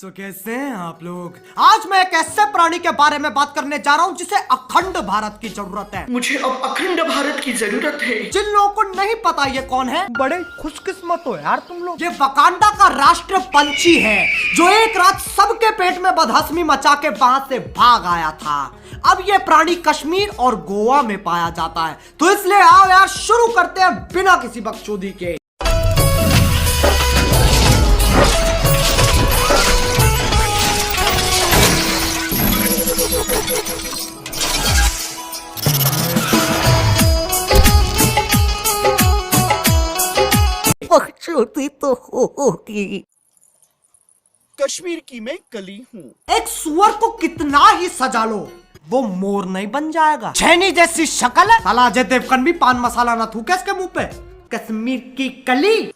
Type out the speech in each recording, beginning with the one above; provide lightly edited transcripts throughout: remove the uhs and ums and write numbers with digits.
तो कैसे हैं आप लोग। आज मैं एक ऐसे प्राणी के बारे में बात करने जा रहा हूँ जिसे अखंड भारत की जरूरत है। मुझे अब अखंड भारत की जरूरत है। जिन लोगों को नहीं पता ये कौन है, बड़े खुशकिस्मत हो यार तुम लोग। ये वकांडा का राष्ट्र पंछी है जो एक रात सबके पेट में बदहजमी मचा के वहां से भाग आया था। अब ये प्राणी कश्मीर और गोवा में पाया जाता है। तो इसलिए आओ यार शुरू करते हैं बिना किसी बकचोदी के। बकचोदी तो होगी। कश्मीर की मैं कली हूँ। एक सुअर को कितना ही सजा लो वो मोर नहीं बन जाएगा। छैनी जैसी शक्ल है, साला अजय देवगन भी पान मसाला ना थूके इसके मुंह पे। कश्मीर की कली।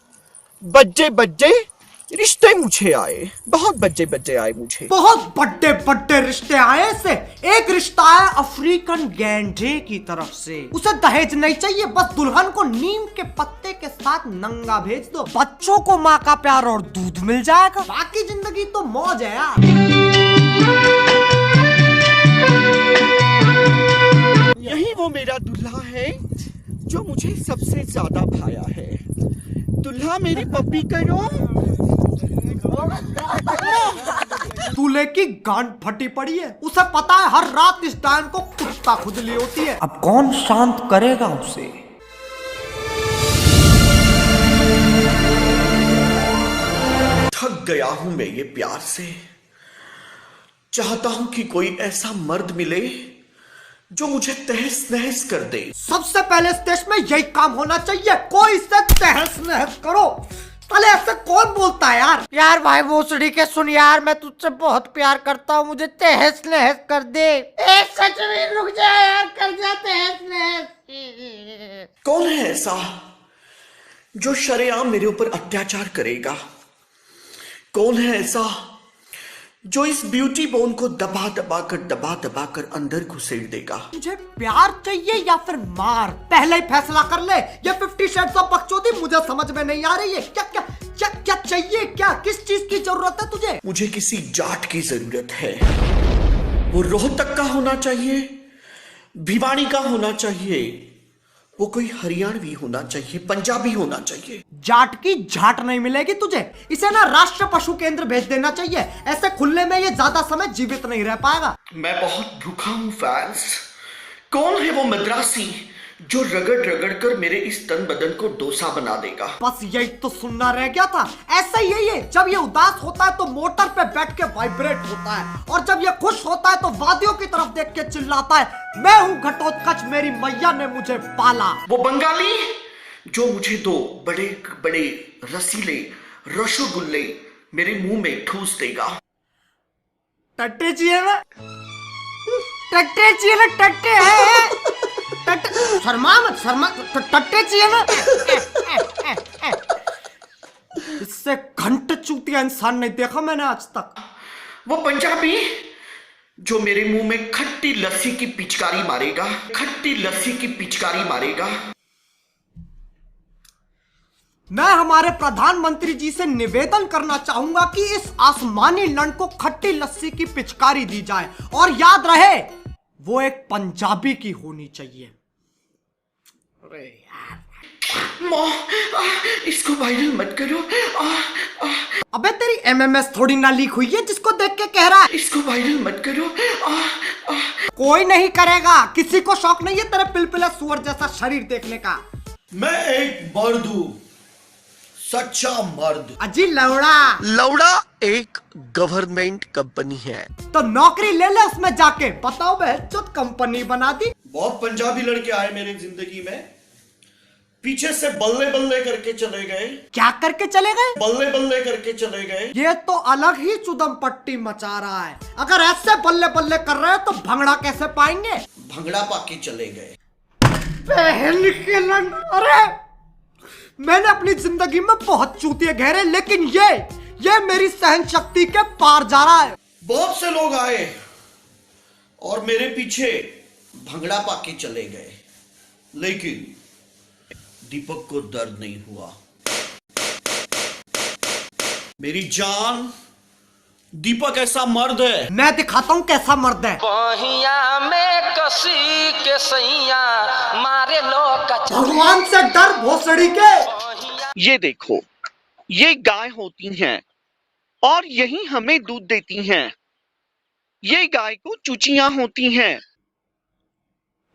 बज्जे बज्जे रिश्ते मुझे आए, बहुत बज्जे बज्जे आए मुझे। बहुत बड़े बड़े रिश्ते आए से। एक रिश्ता है अफ्रीकन गैंडे की तरफ से। उसे दहेज नहीं चाहिए, बस दुल्हन को नीम के पत्ते के साथ नंगा भेज दो। बच्चों को माँ का प्यार और दूध मिल जाएगा, बाकी जिंदगी तो मौज है यार। यही वो मेरा दूल्हा है जो मुझे सबसे ज्यादा भाया है। दूल्हा मेरी पप्पी करो। दूल्हे की गांड फटी पड़ी है। उसे पता है हर रात इस डायन को कुत्ता खुजली होती है। अब कौन शांत करेगा उसे। थक गया हूं मैं ये प्यार से। चाहता हूं कि कोई ऐसा मर्द मिले जो मुझे तहस नहस कर दे। सबसे पहले इस देश में यही काम होना चाहिए, कोई इससे तहस नहस करो। अरे ऐसे कौन बोलता है यार। यार भाई भोसड़ी के सुन यार, मैं तुझसे बहुत प्यार करता हूँ, मुझे तहस नहस कर दे। सच में रुक जा यार, कर जा तहस नहस। कौन है ऐसा जो शरेआम मेरे ऊपर अत्याचार करेगा? कौन है ऐसा जो इस ब्यूटी बोन को दबा दबा कर अंदर घुसेड़ देगा? मुझे प्यार चाहिए या फिर मार, पहले ही फैसला कर ले। ये 50 शेड्स ऑफ बकचोदी मुझे समझ में नहीं आ रही है। क्या क्या क्या क्या चाहिए, क्या किस चीज की जरूरत है तुझे? मुझे किसी जाट की जरूरत है। वो रोहतक का होना चाहिए, भिवानी का होना चाहिए, वो कोई हरियाणवी होना चाहिए, पंजाबी होना चाहिए। जाट की झाट नहीं मिलेगी तुझे। इसे ना राष्ट्र पशु केंद्र भेज देना चाहिए। ऐसे खुले में ये ज्यादा समय जीवित नहीं रह पाएगा। मैं बहुत भूखा हूँ फैंस। कौन है वो मद्रासी जो रगड़ रगड़ कर मेरे इस तन बदन को डोसा बना देगा? बस यही तो सुनना रह गया था। ऐसा ही यही है, जब ये उदास होता है तो मोटर पे बैठ के वाइब्रेट होता है, और जब ये खुश होता है तो वादियों की तरफ देख के चिल्लाता है, मैं हूँ घटोत्कच, मेरी मैया ने मुझे पाला। वो बंगाली जो मुझे दो बड़े बड़े रसीले रसगुल्ले मेरे मुंह में ठूस देगा। टट्टे चाहिए ना, टट्टे चाहिए ना, टट्टे है। शर्मा मत, शर्मा, टट्टे चाहिए ना। इससे घंटे चूतिया इंसान नहीं देखा मैंने आज तक। वो पंजाबी जो मेरे मुंह में खट्टी लस्सी की पिचकारी मारेगा, खट्टी लस्सी की पिचकारी मारेगा। मैं हमारे प्रधानमंत्री जी से निवेदन करना चाहूंगा कि इस आसमानी लंड को खट्टी लस्सी की पिचकारी दी जाए, और याद रहे वो एक पंजाबी की होनी चाहिए। अरे यार, इसको वायरल मत करो। अबे तेरी एमएमएस थोड़ी ना लीक हुई है जिसको देख के कह रहा है। इसको वायरल मत करो। कोई नहीं करेगा, किसी को शौक नहीं है तेरे पिलपिला सुअर जैसा शरीर देखने का। मैं एक मर्द हूं, सच्चा मर्द। अजी लौड़ा। लौड़ा एक गवर्नमेंट कंपनी है, तो नौकरी ले ले उसमें जाके। बताओ बेचोद कंपनी बना दी। बहुत पंजाबी लड़के आए मेरी जिंदगी में, पीछे से बल्ले बल्ले करके चले गए। क्या करके चले गए? बल्ले बल्ले करके चले गए। ये तो अलग ही चुदम पट्टी मचा रहा है। अगर ऐसे बल्ले बल्ले कर रहे हैं तो भंगड़ा कैसे पाएंगे? भंगड़ा पाके चले गए। बहन के लंग। अरे मैंने अपनी जिंदगी में बहुत चूतिए घेरे, लेकिन ये मेरी सहन शक्ति के पार जा रहा है। बहुत से लोग आए और मेरे पीछे भंगड़ा पाके चले गए, लेकिन दीपक को दर्द नहीं हुआ। मेरी जान दीपक ऐसा मर्द है। मैं दिखाता हूँ कैसा मर्द है। बहिया में कसी के सैया मारे लो कचा। भगवान से डर भोसड़ी के। ये देखो, ये गाय होती हैं और यही हमें दूध देती हैं। ये गाय को चूचियां होती हैं।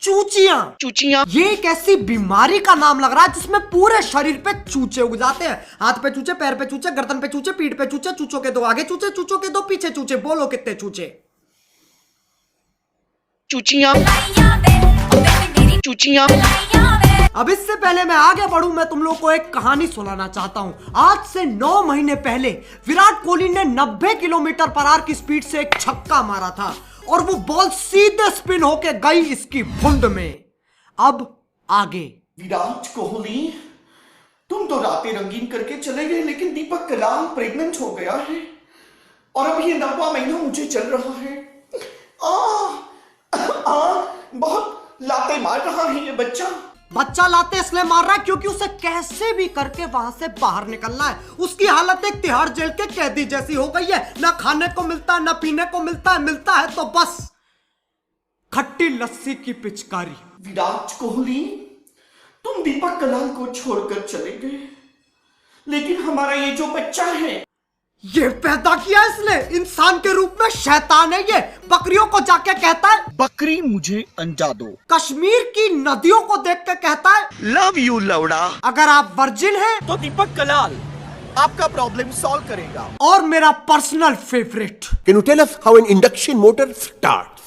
चूचियां? चूचियां ये एक ऐसी बीमारी का नाम लग रहा है जिसमें पूरे शरीर पे चूचे उग जाते हैं। हाथ पे चूचे, पैर पे चूचे, गर्दन पे चूचे, पीठ पे चूचे, चूचों के दो आगे चूचे, चूचों के दो पीछे चूचे। बोलो कितने चूचे? चूचियां चूचियां। अब इससे पहले मैं आगे बढ़ूं, मैं तुम लोग को एक कहानी सुनाना चाहता हूं। आज से 9 महीने पहले विराट कोहली ने 90 किलोमीटर पर आवर की स्पीड से एक छक्का मारा था और वो बॉल सीधे स्पिन होके गई इसकी भुंड में। अब आगे। विराट कोहली, तुम तो रातें रंगीन करके चले गए, लेकिन दीपक कलाल प्रेग्नेंट हो गया है और अब ये 9वां महीना मुझे चल रहा है। बहुत लाते मार रहा है ये बच्चा लाते इसलिए मार रहा है क्योंकि उसे कैसे भी करके वहां से बाहर निकलना है। उसकी हालत एक तिहाड़ जेल के कैदी जैसी हो गई है। ना खाने को मिलता है, ना पीने को मिलता है तो बस खट्टी लस्सी की पिचकारी। विराट कोहली, तुम दीपक कलाल को छोड़कर चले गए, लेकिन हमारा ये जो बच्चा है, ये पैदा किया इसने इंसान के रूप में। शैतान है ये। बकरियों को जाके कहता है बकरी मुझे अंडा दो। कश्मीर की नदियों को देख के कहता है लव यू लवड़ा। अगर आप वर्जिन हैं तो दीपक कलाल आपका प्रॉब्लम सॉल्व करेगा। और मेरा personal favourite. Can you tell us how an induction motor starts?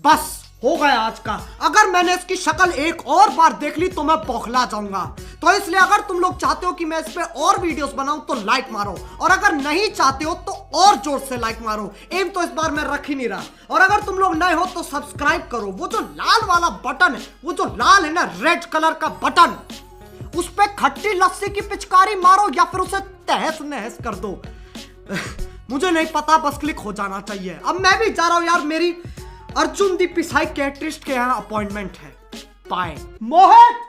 बस हो गया आज का। अगर मैंने इसकी शक्ल एक और बार देख ली तो मैं बौखला जाऊंगा। तो इसलिए अगर तुम लोग चाहते हो कि मैं इस पे और वीडियोस बनाऊं तो लाइक मारो, और अगर नहीं चाहते हो तो और जोर से लाइक मारो। एम तो इस बार मैं रख ही नहीं रहा। और अगर तुम लोग नए हो तो सब्सक्राइब करो। वो जो लाल वाला बटन है, वो जो लाल है ना, रेड कलर का बटन, उस पे खट्टी लस्सी की पिचकारी मारो या फिर उसे तहस नहस कर दो। मुझे नहीं पता, बस क्लिक हो जाना चाहिए। अब मैं भी जा रहा हूं यार, मेरी अर्जुन दी पिसाई कैट्रिस्ट के यहाँ अपॉइंटमेंट है। बाय। मोहित